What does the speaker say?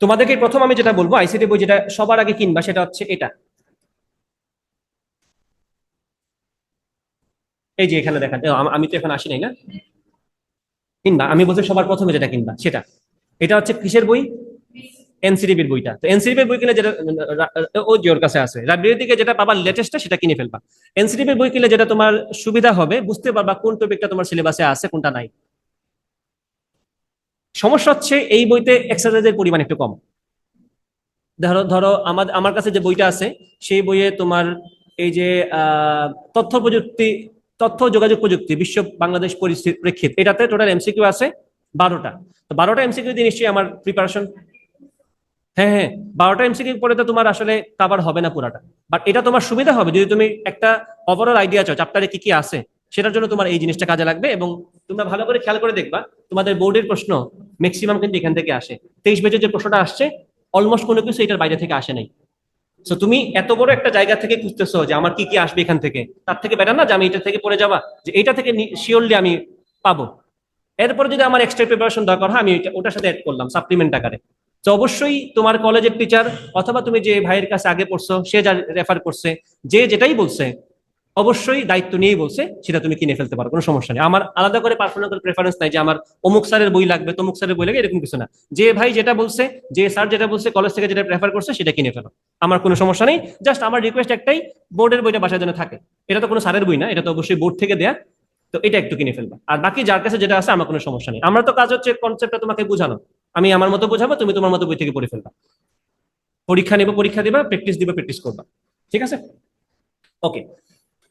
তোমাদেরকে প্রথম আমি যেটা বলবো, আইসিটি বই যেটা সবার আগে কিনবা সেটা হচ্ছে এটা। এই যে এখানে দেখা আমি তো এখন আসি নাই না, কিনবা, আমি বলছি সবার প্রথমে যেটা কিনবা সেটা। এটা হচ্ছে কিসের বই? এনসিডিবির বইটা। তো এনসিডিবির বই কিনে যেটা ও ওর কাছে আছে, লাইব্রেরি থেকে যেটা পাবা লেটেস্টটা সেটা কিনে ফেলবা। এনসিডিবির বই কিনলে যেটা তোমার সুবিধা হবে, বুঝতে পারবা কোন টপিকটা তোমার সিলেবাসে আছে কোনটা নাই। সমস্যা হচ্ছে এই বইতে এক্সারসাইজের পরিমাণ একটু কম। ধরো ধরো আমার কাছে যে বইটা আছে, সেই বইয়ে তোমার এই যে তথ্য প্রযুক্তি, তথ্য ও যোগাযোগ প্রযুক্তি বিশ্ব বাংলাদেশ পরিস্থিতি প্রেক্ষিত, এটাতে টোটাল এমসিকিউ আছে 12টা। তো 12টা এমসিকিউ দিয়ে নিশ্চয়ই আমার প্রিপারেশন। হ্যাঁ হ্যাঁ, 12টা এমসিকিউ পড়ে তো তোমার আসলে কাভার হবে না পুরাটা। বাট এটা তোমার সুবিধা হবে যদি তুমি একটা ওভারঅল আইডিয়া চাও চ্যাপ্টারে কি কি আছে, সেটার জন্য তোমার এই জিনিসটা কাজে লাগবে। এবং তোমরা ভালো করে খেয়াল করে দেখবা, তোমাদের বোর্ডের প্রশ্ন ম্যাক্সিমাম কিন্তু এখান থেকে আসে। 23 পেজের যে প্রশ্নটা আসছে, অলমোস্ট কোনো কিছু এটার বাইরে থেকে আসে নাই। তো তুমি এত বড় একটা জায়গা থেকে খুঁজতেছো যে আমার কি কি আসবে এখান থেকে, তার থেকে বেটার না যে আমি এটা থেকে পড়ে যাবা, যে এটা থেকে শিওরলি আমি পাবো। এরপরে যদি আমার এক্সট্রা প্রিপারেশন দরকার হয়, আমি ওটার সাথে অ্যাড করলাম সাপ্লিমেন্ট আকারে। তো অবশ্যই তোমার কলেজের টিচার অথবা তুমি যে ভাইয়ের কাছে আগে পড়ছো সে যা রেফার করছে, যে যেটাই বলছে, অবশ্যই দায়িত্ব নিয়েই বলছে, সেটা তুমি কিনে ফেলতে পারো, কোনো সমস্যা নেই। আমার আলাদা করে পার্সোনাল প্রেফারেন্স নাই যে আমার অমুক স্যারের বই লাগবে তমুক স্যারের বই লাগবে, এরকম কিছু না। যে ভাই যেটা বলছে, যে স্যার যেটা বলছে, কলেজ থেকে যেটা প্রেফার করছে সেটা কিনে ফেলো, আমার কোনো সমস্যা নেই। জাস্ট আমার রিকোয়েস্ট একটাই, বোর্ডের বইটা বাসায় যেন থাকে। এটা তো কোনো স্যারের বই না, এটা তো অবশ্যই বোর্ড থেকে দেয়া। তো এটা একটু কিনে ফেলবা, আর বাকি যার কাছে যেটা আছে আমার কোনো সমস্যা নেই। আমরা তো কাজ হচ্ছে কনসেপ্টটা তোমাকে বোঝানো, আমি আমার মতো বোঝাবো, তুমি তোমার মতো বই থেকে পড়ে ফেলবা। পরীক্ষা নেবো, পরীক্ষা দিবা, প্র্যাকটিস দিবা, প্র্যাকটিস করবা। ঠিক আছে? ওকে।